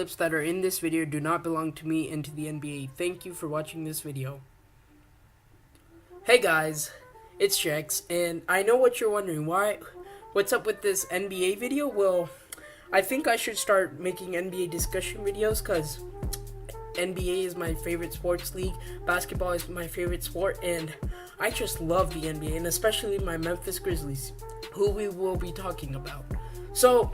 clips that are in this video do not belong to me and to the NBA. Thank you for watching this video. Hey guys, it's Jex, and I know what you're wondering, what's up with this NBA video? Well, I think I should start making NBA discussion videos because NBA is my favorite sports league, basketball is my favorite sport, and I just love the NBA, and especially my Memphis Grizzlies, who we will be talking about. So,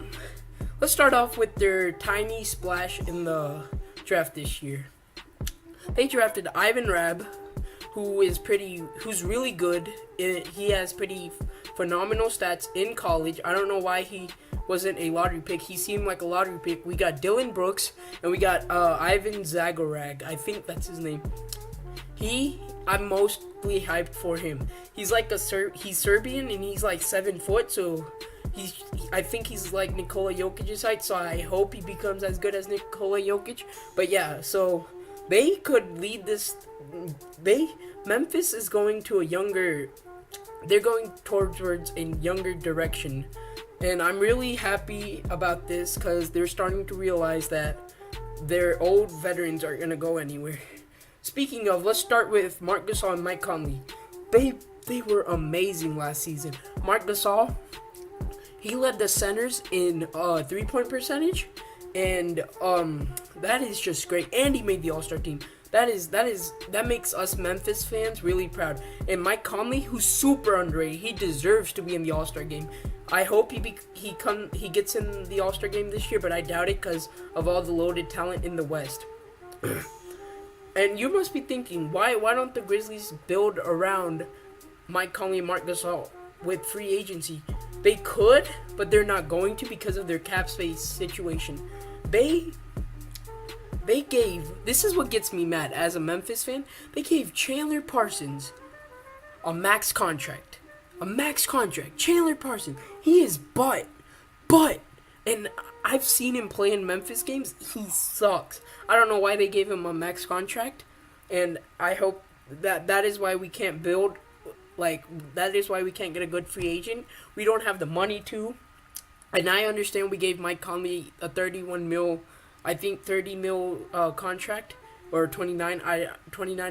let's start off with their tiny splash in the draft this year. They drafted Ivan Rabb, who's really good. He has pretty phenomenal stats in college. I don't know why he wasn't a lottery pick. He seemed like a lottery pick. We got Dylan Brooks, and we got Ivan Zagorag. I think that's his name. I'm mostly hyped for him. He's like he's Serbian, and he's like 7 foot, so I think he's like Nikola Jokic's height, so I hope he becomes as good as Nikola Jokic. But yeah, so they could lead this. Memphis is going to they're going towards a younger direction. And I'm really happy about this because they're starting to realize that their old veterans aren't going to go anywhere. Speaking of, let's start with Marc Gasol and Mike Conley. They were amazing last season. Marc Gasol, he led the centers in three-point percentage, and that is just great. And he made the All-Star team. That makes us Memphis fans really proud. And Mike Conley, who's super underrated, he deserves to be in the All-Star game. I hope he gets in the All-Star game this year, but I doubt it because of all the loaded talent in the West. And you must be thinking, why don't the Grizzlies build around Mike Conley and Marc Gasol with free agency? They could, but they're not going to because of their cap space situation. This is what gets me mad as a Memphis fan. They gave Chandler Parsons a max contract. Chandler Parsons. He is but. And I've seen him play in Memphis games. He sucks. I don't know why they gave him a max contract. And I hope that is why we can't build. That is why we can't get a good free agent. We don't have the money to. And I understand we gave Mike Conley a 31 mil, I think 30 mil contract, or 29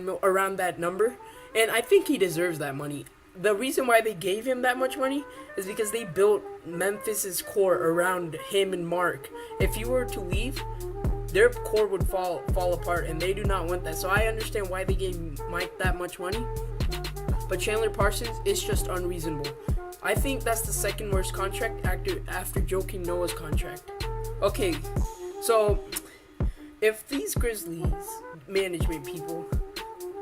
mil, around that number. And I think he deserves that money. The reason why they gave him that much money is because they built Memphis's core around him and Mark. If he were to leave, their core would fall apart, and they do not want that. So I understand why they gave Mike that much money. But Chandler Parsons is just unreasonable. I think that's the second worst contract after Joakim Noah's contract. Okay, so if these Grizzlies management people,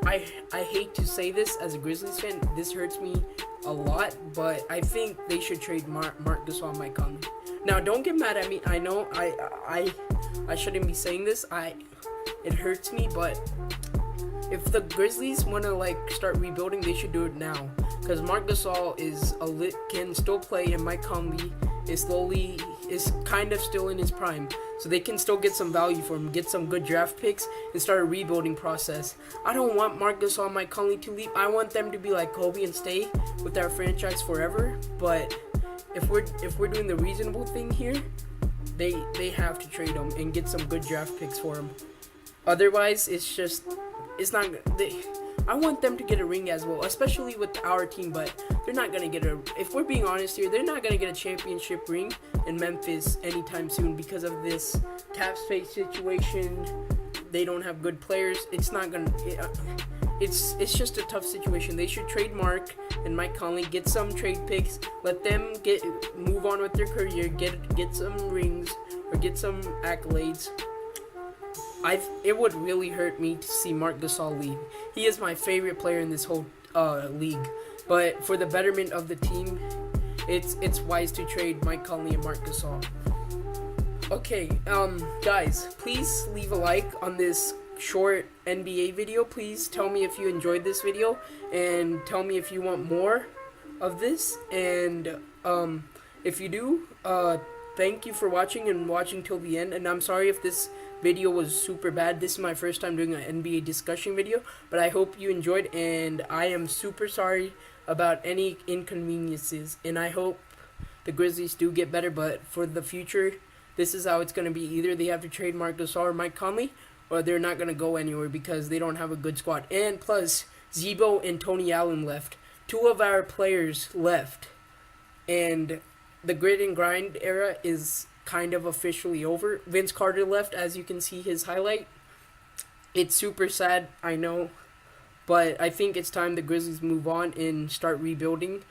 I hate to say this as a Grizzlies fan, this hurts me a lot, but I think they should trade Marc Gasol and Mike Conley. Now, don't get mad at me. I know I shouldn't be saying this. It hurts me, but if the Grizzlies want to start rebuilding, they should do it now. Because Marc Gasol can still play, and Mike Conley is kind of still in his prime. So they can still get some value for him, get some good draft picks, and start a rebuilding process. I don't want Marc Gasol and Mike Conley to leave. I want them to be like Kobe and stay with our franchise forever. But if we're doing the reasonable thing here, they have to trade them and get some good draft picks for them. Otherwise, I want them to get a ring as well, especially with our team, but they're not going to get if we're being honest here, they're not going to get a championship ring in Memphis anytime soon because of this cap space situation. They don't have good players. It's just a tough situation. They should trade Mark and Mike Conley, get some trade picks, let them move on with their career, get some rings or get some accolades. It would really hurt me to see Marc Gasol leave. He is my favorite player in this whole league. But for the betterment of the team, it's wise to trade Mike Conley and Marc Gasol. Okay, guys, please leave a like on this short NBA video. Please tell me if you enjoyed this video, and tell me if you want more of this. And if you do, thank you for watching till the end. And I'm sorry if this video was super bad. This is my first time doing an NBA discussion video, but I hope you enjoyed, and I am super sorry about any inconveniences, and I hope the Grizzlies do get better, but for the future, this is how it's going to be. Either they have to trade Marc Gasol or Mike Conley, or they're not going to go anywhere because they don't have a good squad. And plus, Zebo and Tony Allen left. Two of our players left. And the grit and grind era is kind of officially over. Vince Carter left, as you can see his highlight. It's super sad, I know. But I think it's time the Grizzlies move on and start rebuilding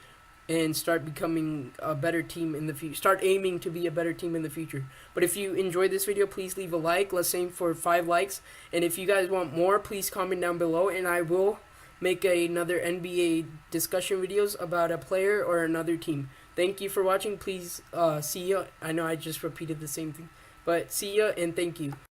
and start becoming a better team in the future. Start aiming to be a better team in the future. But if you enjoyed this video, please leave a like. Let's aim for 5 likes. And if you guys want more, please comment down below. And I will make another NBA discussion videos about a player or another team. Thank you for watching. Please see ya. I know I just repeated the same thing. But see ya and thank you.